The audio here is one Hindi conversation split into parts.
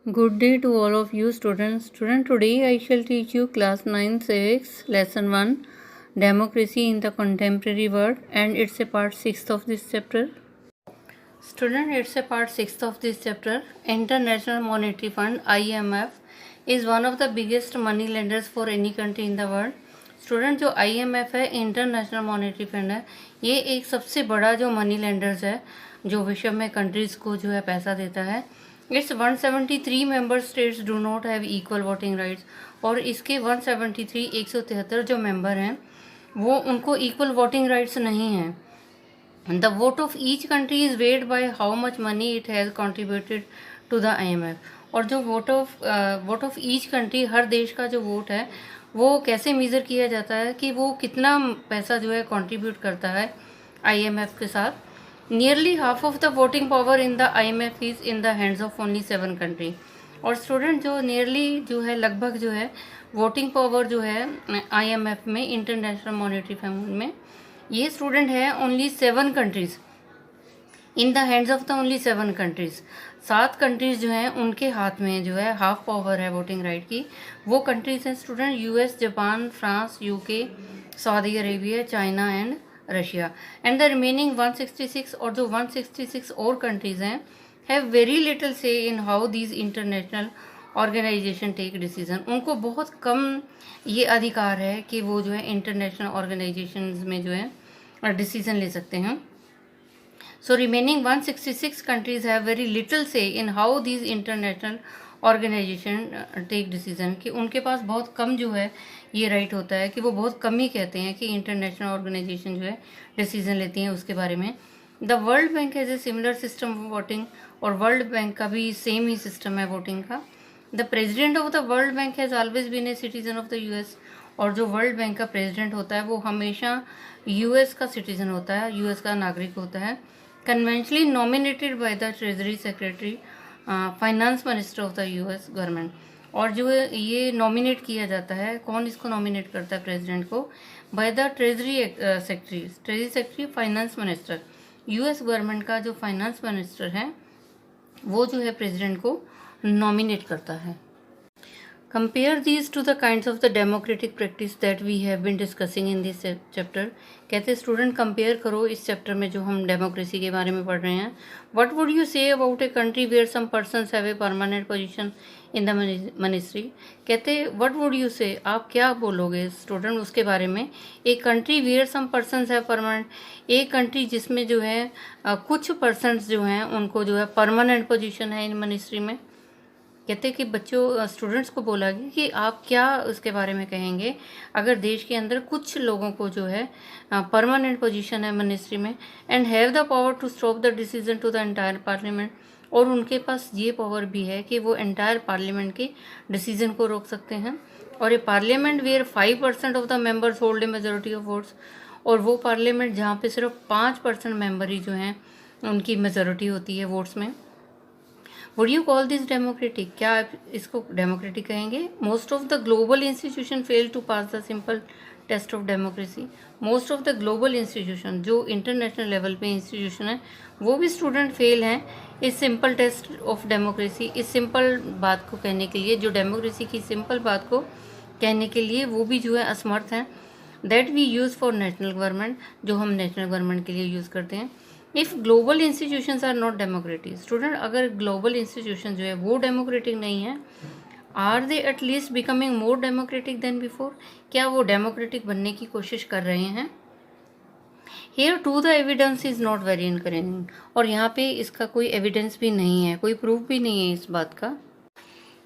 Good day to all of you students. Today I shall teach you class 9 civics lesson 1 democracy in the contemporary world, and it's a part 6 of this chapter. Student, it's a part 6 of this chapter. International Monetary Fund IMF is one of the biggest money lenders for any country in the world. Student, जो IMF है, इंटरनेशनल मॉनेटरी फंड है, ये एक सबसे बड़ा जो मनी लेंडर्स है जो विश्व में कंट्रीज़ को जो है पैसा देता है. It's 173 member states do not have equal voting rights, और इसके 173 173 जो मेंबर हैं वो उनको इक्वल वोटिंग राइट्स नहीं हैं. The vote of each country is weighed by how much money it has contributed to the IMF. और जो वोट ऑफ ईच कंट्री, हर देश का जो वोट है वो कैसे मेज़र किया जाता है कि वो कितना पैसा जो है कंट्रीब्यूट करता है IMF के साथ. Nearly half of the voting power in the IMF is in the hands of only 7 country. और स्टूडेंट, जो नियरली जो है लगभग जो है वोटिंग पावर जो है IMF में, इंटरनेशनल मॉनेटरी फंड में, ये स्टूडेंट है only 7 countries, in the hands of the only 7 countries. 7 countries जो हैं उनके हाथ में जो है हाफ पावर है वोटिंग राइट की. वो कंट्रीज़ हैं student US, Japan, France, UK, Saudi Arabia, China and Russia. And the remaining 166, और जो 166 और कंट्रीज़ हैं, have very little say in how these international organisation take decision. उनको बहुत कम ये अधिकार है कि वो जो है इंटरनेशनल ऑर्गेनाइजेशन में जो है डिसीजन ले सकते हैं. So remaining 166 countries have very little say in how these international organisation take decision, कि उनके पास बहुत कम जो है ये राइट होता है कि वो बहुत कम ही कहते हैं कि इंटरनेशनल ऑर्गेनाइजेशन जो है डिसीजन लेती हैं उसके बारे में. The world bank has a similar system of voting, और वर्ल्ड बैंक का भी सेम ही सिस्टम है वोटिंग का. The president of the world bank has always been a citizen of the US, और जो वर्ल्ड बैंक का प्रेजिडेंट होता है वो हमेशा US का सिटीजन होता है, US का नागरिक होता है. Conventionally nominated by the treasury secretary, finance minister of the US government. और जो ये नॉमिनेट किया जाता है, कौन इसको नॉमिनेट करता है प्रेसिडेंट को? By the treasury secretary, finance minister. US government का जो फाइनेंस मिनिस्टर है वो जो है प्रेसिडेंट को नॉमिनेट करता है. Compare these to the kinds of the democratic practice that we have been discussing in this chapter. कहते स्टूडेंट कंपेयर करो इस चैप्टर में जो हम डेमोक्रेसी के बारे में पढ़ रहे हैं. What would you say about a country where some persons have a permanent position in the ministry? कहते what would you say, आप क्या बोलोगे स्टूडेंट उसके बारे में? एक country where some persons have permanent, एक कंट्री जिसमें जो है कुछ पर्सनस जो हैं उनको जो है परमानेंट पोजीशन है इन मिनिस्ट्री में. कहते कि बच्चों, स्टूडेंट्स को बोला गया कि आप क्या उसके बारे में कहेंगे अगर देश के अंदर कुछ लोगों को जो है परमानेंट पोजीशन है मिनिस्ट्री में, and have the power to stop the decision to the entire parliament, और उनके पास ये पावर भी है कि वो एंटायर पार्लियामेंट के डिसीजन को रोक सकते हैं. और ये parliament where 5% of the members hold a majority of votes, और वो पार्लियामेंट जहाँ पे सिर्फ 5% मेंबर ही जो हैं उनकी मेजोरिटी होती है वोट्स में. Would you call this democratic? क्या आप इसको डेमोक्रेटिक कहेंगे? Most of the global institution fail to pass the simple test of democracy. Most of the global institution, जो इंटरनेशनल लेवल पे इंस्टीट्यूशन है, वो भी स्टूडेंट फेल हैं इस सिंपल टेस्ट ऑफ डेमोक्रेसी, इस सिंपल बात को कहने के लिए, जो डेमोक्रेसी की सिंपल बात को कहने के लिए वो भी जो है असमर्थ हैं. That we use for national government, जो हम नेशनल गवर्नमेंट के लिए यूज़ करते हैं. If global institutions are not democratic, student अगर ग्लोबल इंस्टीट्यूशन जो है वो डेमोक्रेटिक नहीं है, are they at least becoming more democratic than before? क्या वो डेमोक्रेटिक बनने की कोशिश कर रहे हैं? Here too the evidence is not very encouraging, और यहाँ पे इसका कोई एविडेंस भी नहीं है, कोई प्रूफ भी नहीं है इस बात का.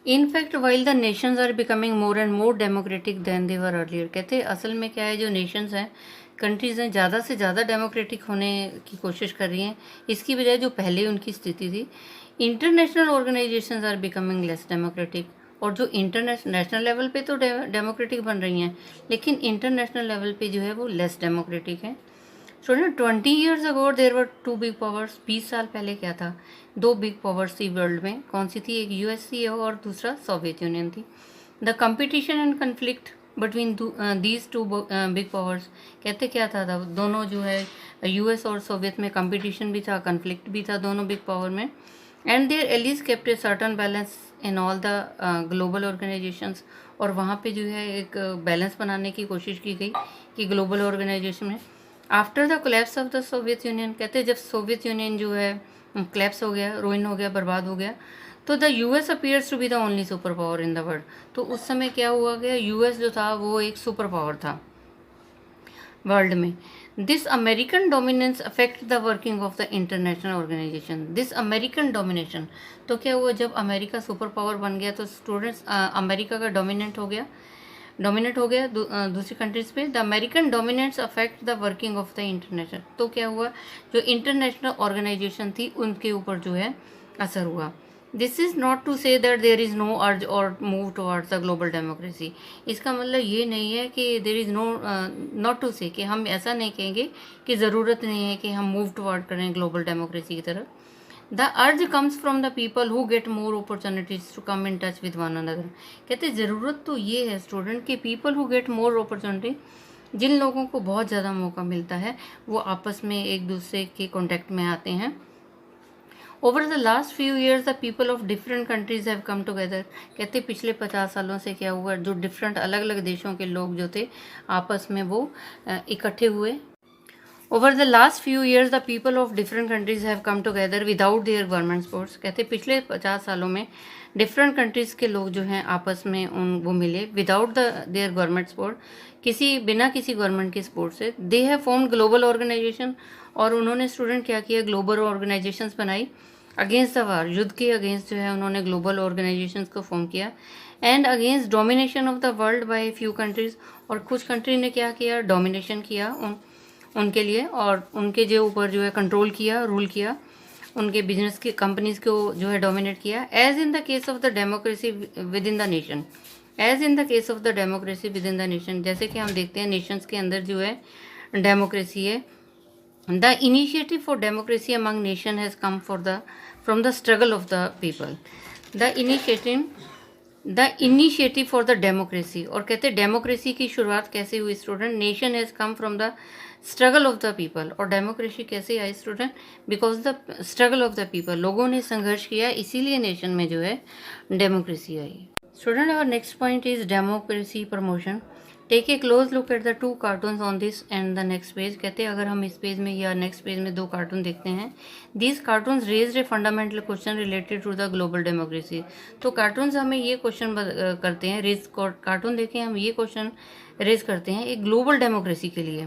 In fact while the nations are becoming more and more democratic than they were earlier. कहते असल में क्या है, जो नेशंस हैं, कंट्रीज़ हैं, ज़्यादा से ज़्यादा डेमोक्रेटिक होने की कोशिश कर रही हैं इसकी बजाय जो पहले उनकी स्थिति थी. International organisations are becoming less democratic, और जो नेशनल लेवल पे तो डेमोक्रेटिक बन रही हैं, लेकिन इंटरनेशनल लेवल पे जो है वो लेस डेमोक्रेटिक है. Student 20 years ago there were 2 big powers. 20 साल पहले क्या था? 2 बिग पावर्स थी वर्ल्ड में. कौन सी थी? एक US और दूसरा सोवियत यूनियन थी. The competition and conflict between these 2 big powers. कहते क्या था दोनों जो है US और सोवियत में कंपटीशन भी था, कन्फ्लिक्ट भी था दोनों बिग पावर में. And their allies kept a certain balance in all the global organisations, और वहाँ पे जो है एक बैलेंस बनाने की कोशिश की गई कि ग्लोबल ऑर्गेनाइजेशन में after the collapse of the Soviet union, कहते हैं जब सोवियत यूनियन जो है कोलैप्स हो गया, रुइन हो गया, बर्बाद हो गया, तो the US appears to be the only super power in the world. तो उस समय क्या हुआ गया, यूएस जो था वो एक सुपर पावर था वर्ल्ड में। This American dominance affect the working of the international organisation. This American domination, तो क्या हुआ, जब अमेरिका सुपर पावर बन गया तो स्टूडेंट्स अमेरिका का डोमिनेंट हो गया दूसरी कंट्रीज पे। The American dominance affect the working of the international, तो क्या हुआ, जो इंटरनेशनल ऑर्गेनाइजेशन थी उनके ऊपर जो है असर हुआ। This is not to say that there is no urge or move towards the global democracy. इसका मतलब ये नहीं है कि there is no, not to say, कि हम ऐसा नहीं कहेंगे कि ज़रूरत नहीं है कि हम मूव टुवर्ड करें ग्लोबल डेमोक्रेसी की तरफ। The urge comes from the people who get more opportunities to come in touch with one another. कहते ज़रूरत तो ये है स्टूडेंट कि people who get more opportunity, जिन लोगों को बहुत ज़्यादा मौका मिलता है वो आपस में एक दूसरे के कॉन्टेक्ट में आते हैं। Over the last few years the people of different countries have come together. कहते पिछले 50 सालों से क्या हुआ, जो डिफरेंट अलग अलग देशों के लोग जो थे आपस में वो इकट्ठे हुए। Over the last few years the people of different countries have come together without their government supports. कहते पिछले 50 सालों में डिफरेंट कंट्रीज के लोग जो हैं आपस में वो मिले विदाउट देयर गवर्नमेंट सपोर्ट, बिना किसी गवर्नमेंट के सपोर्ट से। They have formed global organisation, और उन्होंने स्टूडेंट क्या किया, ग्लोबल ऑर्गेनाइजेशंस बनाई अगेंस्ट द वार, युद्ध के अगेंस्ट जो है उन्होंने ग्लोबल ऑर्गेनाइजेशंस को फॉर्म किया। And against domination of the world by few countries, और कुछ कंट्री ने क्या किया, डोमिनेशन किया उनके लिए, और उनके जो ऊपर जो है कंट्रोल किया, रूल किया, उनके बिजनेस की कंपनीज को जो है डोमिनेट किया। As in the case of the democracy within the nation, as in the case of the democracy within the nation, जैसे कि हम देखते हैं नेशंस के अंदर जो है डेमोक्रेसी है। The initiative for democracy among nations has come from the struggle of the people. The initiative for the democracy, और कहते हैं डेमोक्रेसी की शुरुआत कैसे हुई student, nation has come from the struggle of the people. और डेमोक्रेसी कैसे आई student, because the struggle of the people, लोगों ने संघर्ष किया, इसीलिए नेशन में जो है डेमोक्रेसी आई। Student our next point is democracy promotion. Take a close look at the 2 cartoons on this and the next page. कहते हैं अगर हम इस पेज में या नेक्स्ट पेज में 2 कार्टून देखते हैं, these cartoons raise a fundamental question related to the global democracy. तो कार्टून्स हमें ये क्वेश्चन करते हैं, कार्टून देखें, हम ये क्वेश्चन रेज करते हैं एक ग्लोबल डेमोक्रेसी के लिए।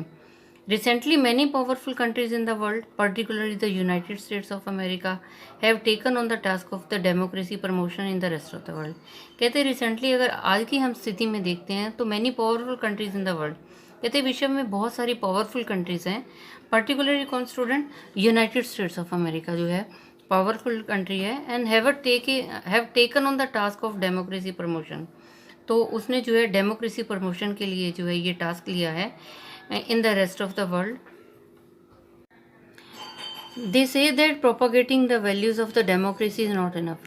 Recently, many powerful countries in the world, particularly the United States of America, have taken on the task of the democracy promotion in the rest of the world. कहते हैं रिसेंटली अगर आज की हम स्थिति में देखते हैं तो many powerful countries in the world, कहते हैं विश्व में बहुत सारी पावरफुल कंट्रीज हैं। पर्टिकुलरली कौन student, United states of America जो है पावरफुल कंट्री है, and have taken on the task of democracy promotion. तो उसने जो है डेमोक्रेसी प्रमोशन के लिए जो है ये टास्क लिया है in the rest of the world. They say that propagating the values of the democracy is not enough.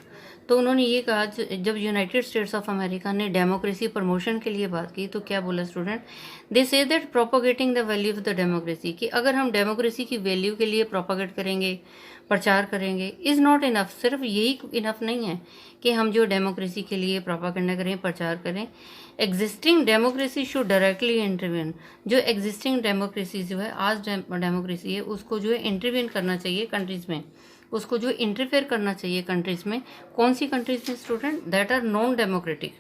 तो उन्होंने ये कहा, जब यूनाइटेड स्टेट्स ऑफ अमेरिका ने डेमोक्रेसी प्रमोशन के लिए बात की तो क्या बोला student, they say that propagating the value of the democracy, कि अगर हम डेमोक्रेसी की वैल्यू के लिए प्रोपोगेट करेंगे, प्रचार करेंगे, इज़ नॉट इनफ। सिर्फ यही इनफ नहीं है कि हम जो डेमोक्रेसी के लिए प्रोपागेंडा करें, प्रचार करें। Existing democracy should directly intervene. जो एग्जिस्टिंग डेमोक्रेसी जो है, आज डेमोक्रेसी है, उसको जो है इंटरवेन करना चाहिए कंट्रीज़ में, उसको जो इंटरफेयर करना चाहिए कंट्रीज़ में। कौन सी कंट्रीज़ में student, that are non democratic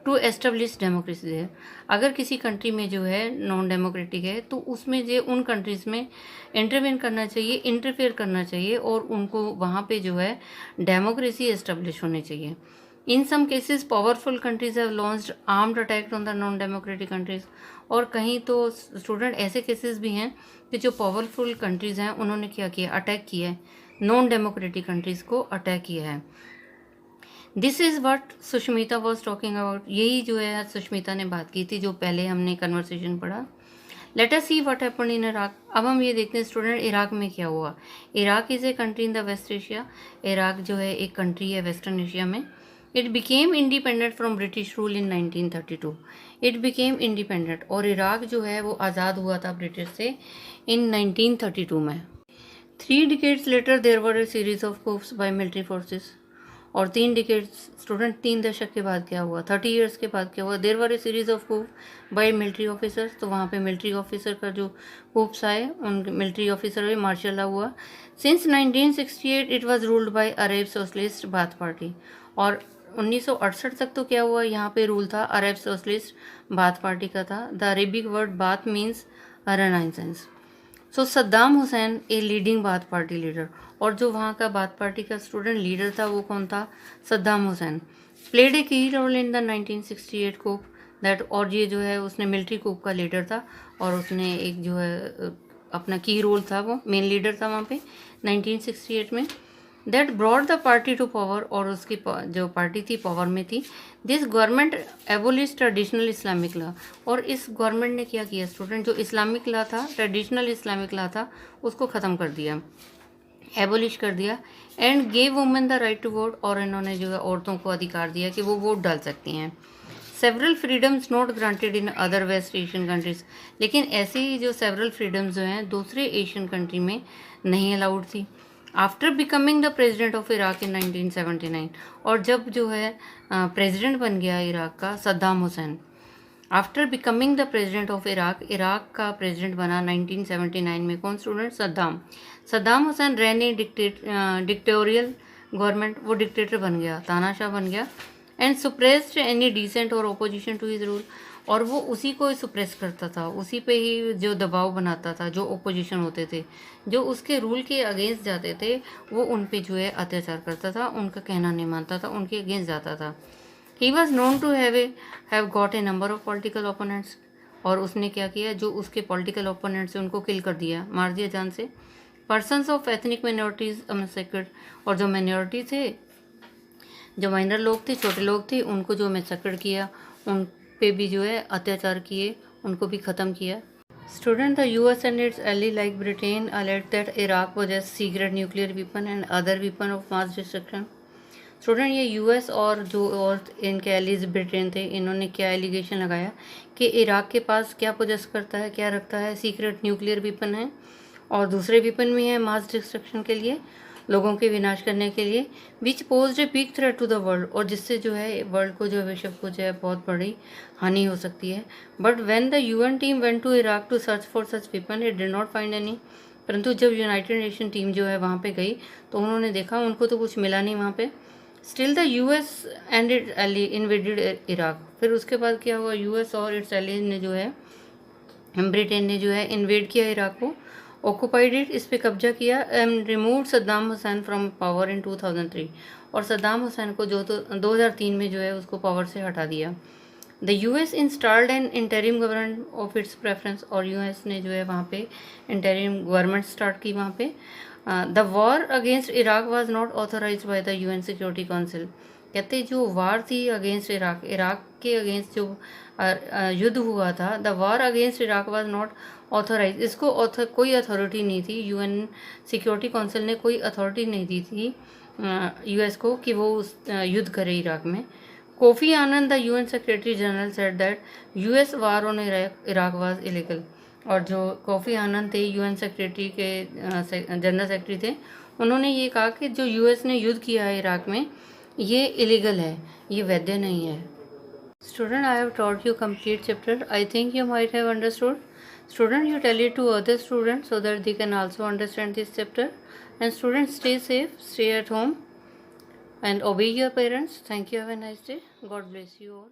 to establish democracy है। अगर किसी कंट्री में जो है नॉन डेमोक्रेटिक है तो उसमें जो उन कंट्रीज़ में इंटरवेन करना चाहिए, इंटरफेयर करना चाहिए, और उनको वहाँ पे जो है डेमोक्रेसी एस्टेब्लिश होनी चाहिए। In some cases powerful countries have launched armed attack on the non democratic countries. और कहीं तो स्टूडेंट ऐसे केसेस भी हैं कि जो पावरफुल कंट्रीज़ हैं उन्होंने क्या किया, अटैक किया है, नॉन डेमोक्रेटिक कंट्रीज़ को अटैक किया है। This is what Sushmita was talking about. यही जो है सुष्मिता ने बात की थी जो पहले हमने कन्वर्सेशन पढ़ा। Let us see what happened in Iraq. अब हम ये देखते हैं स्टूडेंट इराक में क्या हुआ। Iraq is a country in the west Asia. Iraq जो है एक कंट्री है वेस्टर्न एशिया में। It became independent from British rule in 1932। It became independent, और इराक जो है वो आज़ाद हुआ था ब्रिटिश से इन 1932 में। 3 decades later there were a series of coups by military forces. और 3 डिकेड्स स्टूडेंट 3 दशक के बाद क्या हुआ, 30 ईयर्स के बाद क्या हुआ, there were a series of coup by military officers. तो वहाँ पे मिलिट्री ऑफिसर का जो कूप्स आए उन मिलिट्री ऑफिसर में मार्शल लॉ हुआ. Since 1968 it was ruled by Arab socialist bath party. और 1968 तक तो क्या हुआ, यहाँ पे रूल था अरब सोशलिस्ट बाथ पार्टी का था. The Arabic word Baath means renaissance. So Saddam Hussein a leading Baath party leader. और जो वहाँ का बाथ पार्टी का स्टूडेंट लीडर था वो कौन था, Saddam Hussein. Played a key role in the 1968 coup that. और ये जो है उसने मिलिट्री कूप का लीडर था और उसने एक जो है अपना की रोल था, वो मेन लीडर था वहाँ पे 1968 में. That brought the party to power. और उसकी जो पार्टी थी पावर में थी. This government abolish traditional Islamic law. और इस गवर्नमेंट ने क्या किया स्टूडेंट, जो इस्लामिक लॉ था, ट्रेडिशनल इस्लामिक लॉ था, उसको ख़त्म कर दिया, एबोलिश कर दिया. And gave women the right to vote. और इन्होंने जो है औरतों को अधिकार दिया कि वो वोट डाल सकती हैं. Several freedoms not granted in other west Asian countries. लेकिन ऐसी जो सेवरल फ्रीडम्स जो हैं दूसरे एशियन कंट्री में नहीं अलाउड थी. After becoming the president of Iraq इन 1979. और जब जो है प्रेजिडेंट बन गया इराक का Saddam Hussain. After becoming the president of Iraq, Iraq का प्रेजिडेंट बना 1979 में कौन स्टूडेंट, सद्दाम हुसैन रैन ए डिक्टेटोरियल गवर्नमेंट. वो डिक्टेटर बन गया, तानाशाह बन गया. एंड सुप्रेस्ड एनी डिसेंट और ओपोजिशन टू हिज रूल. और वो उसी को सुप्रेस करता था, उसी पे ही जो दबाव बनाता था, जो ओपोजिशन होते थे, जो उसके रूल के अगेंस्ट जाते थे, वो उन पे जो है अत्याचार करता था, उनका कहना नहीं मानता था, उनके अगेंस्ट जाता था. He was known to have got a number of political opponents. और उसने क्या किया, जो उसके पॉलिटिकल ओपोनेंट्स हैं उनको किल कर दिया, मार दिया जान से. Persons of ethnic minorities massacred. और जो माइनॉरिटी थे, जो माइनर लोग थे, छोटे लोग थे, उनको जो मैसेक्रेड किया, उन पे भी जो है अत्याचार किए, उनको भी ख़त्म किया. Student, the US and its ally like Britain alert that Iraq possess secret nuclear weapon and other weapon of mass destruction. Student, ये यूएस और जो और इनके एलीज ब्रिटेन थे, इन्होंने क्या एलिगेशन लगाया कि इराक के पास क्या पोजेस करता है, क्या रखता है, सीक्रेट न्यूक्लियर वेपन है और दूसरे वेपन भी हैं मास डिस्ट्रक्शन के लिए, लोगों के विनाश करने के लिए. Which pose a big threat to the world. और जिससे जो है वर्ल्ड को, जो विश्व को जो है बहुत बड़ी हानि हो सकती है. But when the UN team went to Iraq to search for such weapon it did not find any. परंतु जब यूनाइटेड नेशन टीम जो है वहाँ पे गई तो उन्होंने देखा, उनको तो कुछ मिला नहीं वहाँ पे. Still the US and it ally invaded Iraq. फिर उसके बाद क्या हुआ, यूएस और इट्स एलीज ने जो है, ब्रिटेन ने जो है इन्वेड किया इराक को, ऑक्यूपाइड इट, इस पे कब्जा किया. And remove Saddam Hussain from power in 2003. और सद्दाम हुसैन को जो तो 2003 में जो है उसको पावर से हटा दिया. The US installed N interim government of its preference. और यूएस ने जो है वहाँ पे इंटरिम गवर्नमेंट स्टार्ट की वहाँ पे. The war against Iraq was not authorised by the UN security council. कहते जो वार थी अगेंस्ट इराक, इराक के अगेंस्ट जो युद्ध हुआ था, the war against Iraq was not authorise. इसको कोई अथॉरिटी नहीं थी, यूएन सिक्योरिटी काउंसिल ने कोई अथॉरिटी नहीं दी थी यूएस को कि वो उस युद्ध करे इराक में. Coffee Anand the UN secretary general said that US war on Iraq was illegal. और जो कोफी आनंद थे यूएन सेक्रेटरी के जनरल सेक्रेटरी थे, उन्होंने ये कहा कि जो यूएस ने युद्ध किया है इराक में ये इलीगल है, ये वैध नहीं है. Student, I have taught you complete chapter. I think you might have understood. Student, you tell it to other students so that they can also understand this chapter. And students, stay safe, stay at home and obey your parents. Thank you. Have a nice day. God bless you all.